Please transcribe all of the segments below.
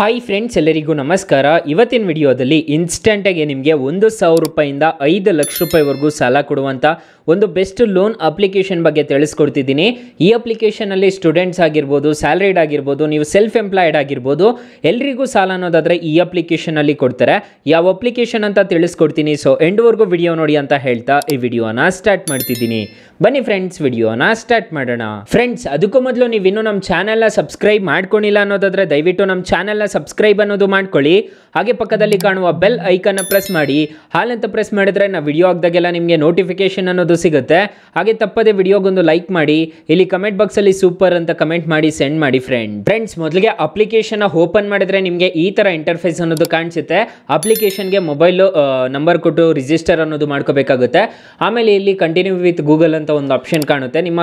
Hi friends, ಎಲ್ಲರಿಗೂ ನಮಸ್ಕಾರ. ಇವತ್ತಿನ ವಿಡಿಯೋದಲ್ಲಿ ಇನ್ಸ್ಟೆಂಟಾಗಿ ನಿಮಗೆ 1,000 ರೂಪಾಯಿಂದ 5 ಲಕ್ಷ ರೂಪಾಯಿವರೆಗೂ ಸಾಲ ಕೊಡುವಂಥ ಒಂದು ಬೆಸ್ಟ್ ಲೋನ್ ಅಪ್ಲಿಕೇಶನ್ ಬಗ್ಗೆ ತಿಳಿಸ್ಕೊಡ್ತಿದ್ದೀನಿ. ಈ ಅಪ್ಲಿಕೇಶನಲ್ಲಿ ಸ್ಟೂಡೆಂಟ್ಸ್ ಆಗಿರ್ಬೋದು, ಸ್ಯಾಲರಿಡ್ ಆಗಿರ್ಬೋದು, ನೀವು ಸೆಲ್ಫ್ ಎಂಪ್ಲಾಯ್ಡ್ ಆಗಿರ್ಬೋದು, ಎಲ್ರಿಗೂ ಸಾಲ ಅನ್ನೋದಾದರೆ ಈ ಅಪ್ಲಿಕೇಶನಲ್ಲಿ ಕೊಡ್ತಾರೆ. ಯಾವ ಅಪ್ಲಿಕೇಶನ್ ಅಂತ ತಿಳಿಸ್ಕೊಡ್ತೀನಿ. ಸೊ ಎಂಡ್ವರೆಗೂ ವಿಡಿಯೋ ನೋಡಿ ಅಂತ ಹೇಳ್ತಾ ಈ ವಿಡಿಯೋನ ಸ್ಟಾರ್ಟ್ ಮಾಡ್ತಿದ್ದೀನಿ. ಬನ್ನಿ ಫ್ರೆಂಡ್ಸ್, ವಿಡಿಯೋನ ಸ್ಟಾರ್ಟ್ ಮಾಡೋಣ. ಫ್ರೆಂಡ್ಸ್, ಅದಕ್ಕೂ ಮೊದಲು ನೀವು ಇನ್ನೂ ನಮ್ಮ ಚಾನೆಲ್ನ ಸಬ್ಸ್ಕ್ರೈಬ್ ಮಾಡ್ಕೊಂಡಿಲ್ಲ ಅನ್ನೋದಾದರೆ ದಯವಿಟ್ಟು ನಮ್ಮ ಚಾನೆಲ್ನ ಸಬ್ಸ್ಕ್ರೈಬ್ ಅನ್ನೋದು ಮಾಡ್ಕೊಳ್ಳಿ. ಹಾಗೆ ಪಕ್ಕದಲ್ಲಿ ಕಾಣುವ ಬೆಲ್ ಐಕನ್ನ ಪ್ರೆಸ್ ಮಾಡಿ. ಹಾಲಂತ ಪ್ರೆಸ್ ಮಾಡಿದ್ರೆ ನಾವು ವಿಡಿಯೋ ಹಾಕಿದಾಗೆಲ್ಲ ನಿಮಗೆ ನೋಟಿಫಿಕೇಶನ್ ಅನ್ನೋದು ಸಿಗುತ್ತೆ. ಹಾಗೆ ತಪ್ಪದೆ ವಿಡಿಯೋಗೊಂದು ಲೈಕ್ ಮಾಡಿ. ಇಲ್ಲಿ ಕಮೆಂಟ್ ಬಾಕ್ಸಲ್ಲಿ ಸೂಪರ್ ಅಂತ ಕಮೆಂಟ್ ಮಾಡಿ ಸೆಂಡ್ ಮಾಡಿ ಫ್ರೆಂಡ್ಸ್. ಮೊದಲಿಗೆ ಅಪ್ಲಿಕೇಶನ್ ಓಪನ್ ಮಾಡಿದ್ರೆ ನಿಮಗೆ ಈ ಥರ ಇಂಟರ್ಫೇಸ್ ಅನ್ನೋದು ಕಾಣಿಸುತ್ತೆ. ಅಪ್ಲಿಕೇಶನ್ಗೆ ಮೊಬೈಲ್ ನಂಬರ್ ಕೊಟ್ಟು ರಿಜಿಸ್ಟರ್ ಅನ್ನೋದು ಮಾಡ್ಕೋಬೇಕಾಗುತ್ತೆ. ಆಮೇಲೆ ಇಲ್ಲಿ ಕಂಟಿನ್ಯೂ ವಿತ್ ಗೂಗಲ್ ಅಂತ ಒಂದು ಆಪ್ಷನ್ ಕಾಣುತ್ತೆ. ನಿಮ್ಮ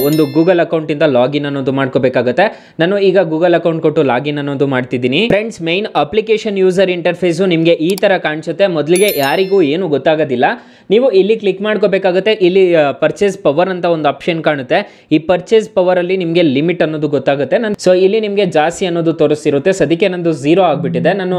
ಒಂದು ಗೂಗಲ್ ಅಕೌಂಟಿಂದ ಲಾಗಿನ್ ಅನ್ನೋದು ಮಾಡ್ಕೋಬೇಕಾಗುತ್ತೆ. ನಾನು ಈಗ ಗೂಗಲ್ ಅಕೌಂಟ್ ಕೊಟ್ಟು ಲಾಗಿನ್ ಅನ್ನೋದು ಮಾಡ್ತಿದ್ದೀನಿ. Friends, main application user interphase ನಿಮಗೆ ಈ ಥರ ಕಾಣಿಸುತ್ತೆ. ಮೊದಲಿಗೆ ಯಾರಿಗೂ ಏನು ಗೊತ್ತಾಗೋದಿಲ್ಲ. ನೀವು ಇಲ್ಲಿ ಕ್ಲಿಕ್ ಮಾಡ್ಕೋಬೇಕಾಗುತ್ತೆ. ಇಲ್ಲಿ ಪರ್ಚೇಸ್ ಪವರ್ ಅಂತ ಒಂದು ಆಪ್ಷನ್ ಕಾಣುತ್ತೆ. ಈ ಪರ್ಚೇಸ್ ಪವರ್ ಅಲ್ಲಿ ನಿಮಗೆ ಲಿಮಿಟ್ ಅನ್ನೋದು ಗೊತ್ತಾಗುತ್ತೆ. ಸೊ ಇಲ್ಲಿ ನಿಮಗೆ ಜಾಸ್ತಿ ಅನ್ನೋದು ತೋರಿಸ್ತಿರುತ್ತೆ. ಸದ್ಯಕ್ಕೆ ನಂದು 0 ಆಗಿಬಿಟ್ಟಿದೆ. ನಾನು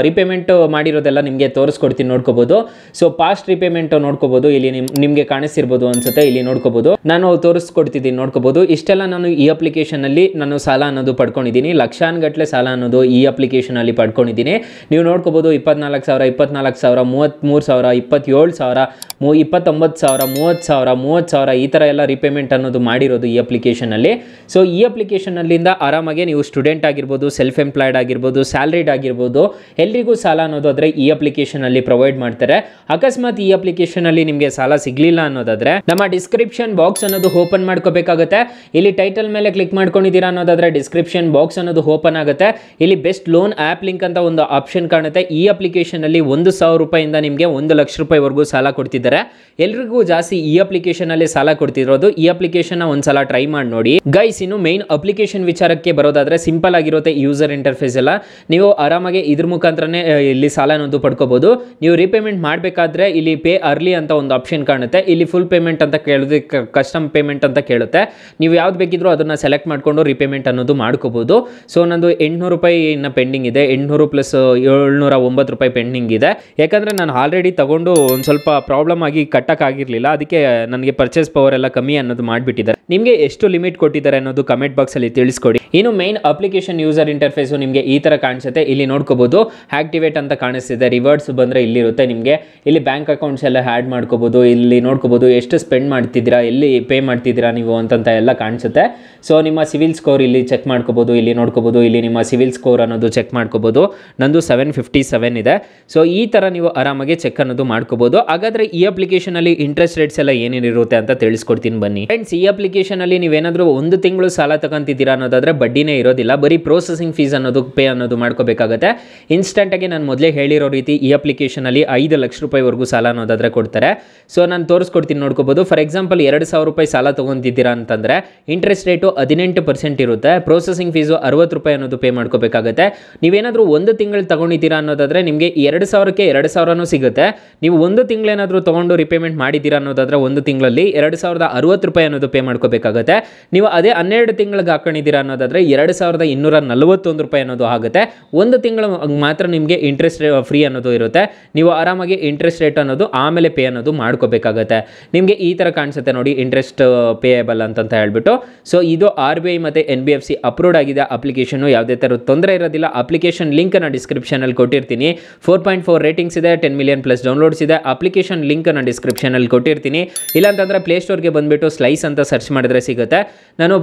ರಿಪೇಮೆಂಟ್ ಮಾಡಿರೋದೆಲ್ಲ ನಿಮಗೆ ತೋರಿಸ್ಕೊಡ್ತೀನಿ, ನೋಡ್ಕೋಬಹುದು. ಸೊ ಪಾಸ್ಟ್ ರಿಪೇಮೆಂಟ್ ನೋಡ್ಕೋಬಹುದು. ಇಲ್ಲಿ ನಿಮಗೆ ಕಾಣಿಸ್ತಿರ್ಬೋದು ಅನ್ಸುತ್ತೆ. ಇಲ್ಲಿ ನೋಡ್ಕೋಬಹುದು, ನಾನು ತೋರಿಸ್ಕೊಡ್ತಿದ್ದೀನಿ, ನೋಡ್ಕೋಬಹುದು. ಇಷ್ಟೆಲ್ಲ ನಾನು ಈ ಅಪ್ಲಿಕೇಶನ್ ಅಲ್ಲಿ ನಾನು ಸಾಲ ಅನ್ನೋದು ಪಡ್ಕೊಂಡಿದ್ದೀನಿ. ಲಕ್ಷಾನುಗಟ್ಟಲೆ ಸಾಲ ಅನ್ನೋದು ಈ ಅಪ್ಲಿಕೇಶನ್ ಅಲ್ಲಿ ಪಡ್ಕೊಂಡಿದ್ದೀನಿ. ನೀವು ನೋಡ್ಕೋಬಹುದು, 24,000, 24,000, 33,000, 27,000, 29,000, 30,000, 30,000 ಈ ಥರ ಎಲ್ಲ ರಿಪೇಮೆಂಟ್ ಅನ್ನೋದು ಮಾಡಿರೋದು ಈ ಅಪ್ಲಿಕೇಶನ್ ಅಲ್ಲಿ. ಸೊ ಈ ಅಪ್ಲಿಕೇಶನ್ ಅಲ್ಲಿಂದ ಆರಾಮಾಗಿ ನೀವು ಸ್ಟೂಡೆಂಟ್ ಆಗಿರ್ಬೋದು, ಸೆಲ್ಫ್ ಎಂಪ್ಲಾಯ್ಡ್ ಆಗಿರ್ಬೋದು, ಸ್ಯಾಲರಿಡ್ ಆಗಿರ್ಬೋದು, ಎಲ್ರಿಗೂ ಸಾಲ ಅನ್ನೋದಾದ್ರೆ ಈ ಅಪ್ಲಿಕೇಶನ್ ಅಲ್ಲಿ ಪ್ರೊವೈಡ್ ಮಾಡ್ತಾರೆ. ಅಕಸ್ಮಾತ್ ಈ ಅಪ್ಲಿಕೇಶನ್ ಅಲ್ಲಿ ನಿಮಗೆ ಸಾಲ ಸಿಗ್ಲಿಲ್ಲ ಅನ್ನೋದಾದ್ರೆ ನಮ್ಮ ಡಿಸ್ಕ್ರಿಪ್ಷನ್ ಬಾಕ್ಸ್ ಅನ್ನೋದು ಓಪನ್ ಮಾಡ್ಕೋಬೇಕಾಗುತ್ತೆ. ಇಲ್ಲಿ ಟೈಟಲ್ ಮೇಲೆ ಕ್ಲಿಕ್ ಮಾಡ್ಕೊಂಡಿದ್ದೀರಾ ಅನ್ನೋದಾದ್ರೆ ಡಿಸ್ಕ್ರಿಪ್ಷನ್ ಬಾಕ್ಸ್ ಅನ್ನೋದು ಓಪನ್ ಆಗುತ್ತೆ. ಇಲ್ಲಿ ಬೆಸ್ಟ್ ಲೋನ್ ಆಪ್ ಲಿಂಕ್ ಅಂತ ಒಂದು ಆಪ್ಷನ್ ಕಾಣುತ್ತೆ. ಈ ಅಪ್ಲಿಕೇಶನ್ ಅಲ್ಲಿ 1,000 ರೂಪಾಯಿಂದ ನಿಮಗೆ 1 ಲಕ್ಷ ರೂಪಾಯಿವರೆಗೂ ಸಾಲ ಕೊಡ್ತಿದ್ದಾರೆ. ಎಲ್ರಿಗೂ ಜಾಸ್ತಿ ಈ ಅಪ್ಲಿಕೇಶನ್ ಅಲ್ಲಿ ಸಾಲ ಕೊಡ್ತಿರೋದು. ಈ ಅಪ್ಲಿಕೇಶನ್ ಒಂದ್ಸಲ ಟ್ರೈ ಮಾಡಿ ನೋಡಿ ಗೈಸ್. ಇನ್ನು ಮೈನ್ ಅಪ್ಲಿಕೇಶನ್ ವಿಚಾರಕ್ಕೆ ಬರೋದಾದ್ರೆ ಸಿಂಪಲ್ ಆಗಿರುತ್ತೆ ಯೂಸರ್ ಇಂಟರ್ಫೇಸ್ ಎಲ್ಲ. ನೀವು ಆರಾಮಾಗಿ ಇದ್ರ ಮುಖಾಂತರನೇ ಇಲ್ಲಿ ಸಾಲ ಅನ್ನೋದು ಪಡ್ಕೋಬಹುದು. ನೀವು ರಿಪೇಮೆಂಟ್ ಮಾಡಬೇಕಾದ್ರೆ ಇಲ್ಲಿ ಪೇ ಅರ್ಲಿ ಅಂತ ಒಂದು ಆಪ್ಷನ್ ಕಾಣುತ್ತೆ. ಇಲ್ಲಿ ಫುಲ್ ಪೇಮೆಂಟ್ ಅಂತ ಕೇಳಿದ್ರೆ ಕಸ್ಟಮ್ ಪೇಮೆಂಟ್ ಅಂತ ಕೇಳುತ್ತೆ. ನೀವು ಯಾವ್ದು ಬೇಕಿದ್ರೂ ಅದನ್ನ ಸೆಲೆಕ್ಟ್ ಮಾಡ್ಕೊಂಡು ರಿಪೇಮೆಂಟ್ ಅನ್ನೋದು ಮಾಡ್ಕೋಬಹುದು. ಸೊ ನಂದು 800 ರೂಪಾಯಿ ಇನ್ನು ಪೆಂಡಿಂಗ್ ಇದೆ. 800 ಪ್ಲಸ್ 709 ರೂಪಾಯಿ ಪೆಂಡಿಂಗ್ ಇದೆ. ಯಾಕಂದ್ರೆ ನಾನು ಆಲ್ರೆಡಿ ತಗೊಂಡು ಒಂದು ಸ್ವಲ್ಪ ಪ್ರಾಬ್ಲಮ್ ಆಗಿ ಕಟ್ಟಕ್ಕಾಗಿರ್ಲಿಲ್ಲ. ಅದಕ್ಕೆ ನನಗೆ ಪರ್ಚೇಸ್ ಪವರ್ ಎಲ್ಲ ಕಮ್ಮಿ ಅನ್ನೋದು ಮಾಡಿಬಿಟ್ಟಿದ್ದಾರೆ. ನಿಮಗೆ ಎಷ್ಟು ಲಿಮಿಟ್ ಕೊಟ್ಟಿದ್ದಾರೆ ಅನ್ನೋದು ಕಮೆಂಟ್ ಬಾಕ್ಸ್ ಅಲ್ಲಿ ತಿಳಿಸ್ಕೊಡಿ. ಇನ್ನು ಮೈನ್ ಅಪ್ಲಿಕೇಶನ್ ಯೂಸರ್ ಇಂಟರ್ಫೇಸು ನಿಮಗೆ ಈ ತರ ಕಾಣಿಸುತ್ತೆ. ಇಲ್ಲಿ ನೋಡ್ಕೋಬಹುದು, ಆಕ್ಟಿವೇಟ್ ಅಂತ ಕಾಣಿಸ್ತಿದೆ. ರಿವರ್ಡ್ಸ್ ಬಂದ್ರೆ ಇಲ್ಲಿರುತ್ತೆ. ನಿಮಗೆ ಇಲ್ಲಿ ಬ್ಯಾಂಕ್ ಅಕೌಂಟ್ಸ್ ಎಲ್ಲ ಆ್ಯಡ್ ಮಾಡ್ಕೋಬಹುದು. ಇಲ್ಲಿ ನೋಡ್ಕೋಬಹುದು ಎಷ್ಟು ಸ್ಪೆಂಡ್ ಮಾಡ್ತಿದ್ದೀರಾ, ಎಲ್ಲಿ ಪೇ ಮಾಡ್ತಿದ್ದೀರಾ ನೀವು ಅಂತ ಎಲ್ಲ ಕಾಣಿಸುತ್ತೆ. ಸೊ ನಿಮ್ಮ ಸಿವಿಲ್ ಸ್ಕೋರ್ ಇಲ್ಲಿ ಚೆಕ್ ಮಾಡ್ಕೋಬಹುದು. ಇಲ್ಲಿ ನೋಡ್ಕೋಬಹುದು, ಇಲ್ಲಿ ನಿಮ್ಮ ಸಿವಿಲ್ ಸ್ಕೋರ್ ಅನ್ನೋದು ಚೆಕ್ ಮಾಡ್ಕೋಬಹುದು. ನಂದು 757 ಇದೆ. ಸೊ ಈ ತರ ನೀವು ಆರಾಮಾಗಿ ಚೆಕ್ ಅನ್ನೋದು ಮಾಡ್ಕೋಬಹುದು. ಹಾಗಾದ್ರೆ ಈ ಅಪ್ಲಿಕೇಶನ್ ಅಲ್ಲಿ ಇಂಟ್ರೆಸ್ಟ್ ರೇಟ್ಸ್ ಎಲ್ಲ ಏನೇನಿರುತ್ತೆ ಅಂತ ತಿಳಿಸ್ಕೊಡ್ತೀನಿ ಬನ್ನಿ. ಫ್ರೆಂಡ್ಸ್, ಈ ಅಪ್ಲಿಕೇಶನ್ ಅಲ್ಲಿ ನೀವೇನಾದ್ರೂ 1 ತಿಂಗಳು ಸಾಲ ತಗೊಂತಿದ್ದೀರಾ ಅನ್ನೋದಾದ್ರೆ ಬಡ್ಡಿನೇ ಇರೋದಿಲ್ಲ. ಬರೀ ಪ್ರೊಸೆಸಿಂಗ್ ಫೀಸ್ ಅನ್ನೋದು ಪೇ ಅನ್ನೋದು ಮಾಡ್ಕೋಬೇಕಾಗುತ್ತೆ. ಇನ್ಸ್ಟೆಂಟ್ ಆಗಿ ನಾನು ಮೊದಲೇ ಹೇಳಿರೋ ರೀತಿ ಈ ಅಪ್ಲಿಕೇಶನ್ ಅಲ್ಲಿ 5 ಲಕ್ಷ ರೂಪಾಯಿವರೆಗೂ ಸಾಲ ಅನ್ನೋದಾದ್ರೆ ಕೊಡ್ತಾರೆ. ಸೊ ನಾನು ತೋರಿಸ್ಕೊಡ್ತೀನಿ, ನೋಡ್ಕೋಬಹುದು. ಫಾರ್ ಎಕ್ಸಾಂಪಲ್ 2,000 ರೂಪಾಯಿ ಸಾಲ ತಗೊಂತಿದ್ದೀರಾ ಅಂತಂದ್ರೆ ಇಂಟ್ರೆಸ್ಟ್ ರೇಟು 18% ಇರುತ್ತೆ. ಪ್ರೊಸೆಸಿಂಗ್ ಫೀಸು 60 ರೂಪಾಯಿ ಅನ್ನೋದು ಪೇ ಮಾಡ್ಕೋಬೇಕಾಗುತ್ತೆ. ನೀವೇನಾದ್ರೂ 1 ತಿಂಗಳು ತಗೊಂಡಿದ್ದೀರಾ ಅನ್ನೋದಾದ್ರೆ ನಿಮಗೆ 2,000ಕ್ಕೆ 2,000 ಸಿಗುತ್ತೆ. ನೀವು 1 ತಿಂಗಳೇನಾದ್ರೂ ತಗೊಂಡು ರಿಪೇಮೆಂಟ್ ಮಾಡಿದ್ದೀರಾ ಅನ್ನೋದಾದ್ರೆ 1 ತಿಂಗಳಲ್ಲಿ 2,060 ರೂಪಾಯಿ ಅನ್ನೋದು ಪೇ ಮಾಡ್ಕೋಬೇಕಾಗುತ್ತೆ. ನೀವು ಅದೇ 12 ತಿಂಗಳಿಗೆ ಹಾಕೊಂಡಿದ್ದೀರಾ ಅನ್ನೋದಾದ್ರೆ 2,241 ರೂಪಾಯಿ ಅನ್ನೋದು ಆಗುತ್ತೆ. 1 ತಿಂಗಳು ಮಾತ್ರ ನಿಮಗೆ ಇಂಟ್ರೆಸ್ಟ್ ಫ್ರೀ ಅನ್ನೋದು ಇರುತ್ತೆ. ನೀವು ಆರಾಮಾಗಿ ಇಂಟ್ರೆಸ್ಟ್ ರೇಟ್ ಅನ್ನೋದು ಆಮೇಲೆ ಪೇ ಅನ್ನೋದು ಮಾಡ್ಕೋಬೇಕಾಗುತ್ತೆ. ನಿಮಗೆ ಈ ತರ ಕಾಣಿಸುತ್ತೆ ನೋಡಿ, ಇಂಟ್ರೆಸ್ಟ್ ಪೇಯಬಲ್ ಅಂತ ಹೇಳ್ಬಿಟ್ಟು. ಸೊ ಇದು RBI ಮತ್ತೆ NBFC ಅಪ್ರೂವ್ಡ್ ಆಗಿದೆ ಅಪ್ಲಿಕೇಶನ್. ಯಾವುದೇ ತರ ತೊಂದರೆ ಇರೋದಿಲ್ಲ. ಅಪ್ಲಿಕೇಶನ್ ಲಿಂಕ್ ನಾನು ಡಿಸ್ಕ್ರಿಪ್ಷನ್ ಅಲ್ಲಿ ಕೊಟ್ಟಿರ್ತೀನಿ. 4.4 ರೇಟಿಂಗ್ಸ್ ಇದೆ, 10 ಮಿಲಿಯನ್ ಪ್ಲಸ್ ಡೌನ್ಲೋಡ್ಸ್ ಇದೆ. ಅಪ್ಲಿಕೇಶನ್ ಲಿಂಕ್ ನಾನು ಡಿಸ್ಕ್ರಿಪ್ಷನ್ ಅಲ್ಲಿ ಕೊಟ್ಟಿರ್ತೀನಿ. ಇಲ್ಲ ಅಂತಂದ್ರೆ ಪ್ಲೇಸ್ಟೋರ್ಗೆ ಬಂದ್ಬಿಟ್ಟು ಸ್ಲೈಸ್ ಅಂತ ಸರ್ಚ್ ಮಾಡಿದ್ರೆ ಸಿಗುತ್ತೆ. ನಾನು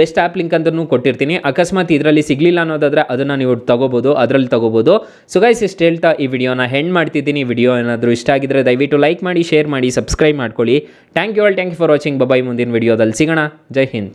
ಬೆಸ್ಟ್ ಆಪ್ ಲಿಂಕ್ ಅಂತೂ ಕೊಟ್ಟಿರ್ತೀನಿ. ಅಕಸ್ಮಾತ್ ಇದರಲ್ಲಿ ಸಿಗ್ಲಿಲ್ಲ ಅನ್ನೋದಾದ್ರೆ ಅದನ್ನ ನೀವು ತಗೋಬಹುದು, ಅದರಲ್ಲಿ ತಗೋಬಹುದು. ಸೊ ಗೈಸ್, ಇಷ್ಟು ಹೇಳ್ತಾ ಈ ವಿಡಿಯೋನ ಹೆಂಡ್ ಮಾಡ್ತಿದ್ದೀನಿ. ವಿಡಿಯೋ ಏನಾದರೂ ಇಷ್ಟ ಆಗಿದ್ರೆ ದಯವಿಟ್ಟು ಲೈಕ್ ಮಾಡಿ, ಶೇರ್ ಮಾಡಿ, ಸಬ್ಸ್ಕ್ರೈಬ್ ಮಾಡ್ಕೊಳ್ಳಿ. Thank you for watching. Bye. ಮುಂದಿನ ವಿಡಿಯೋದಲ್ಲಿ ಸಿಗೋಣ. ಜೈ ಹಿಂದ್.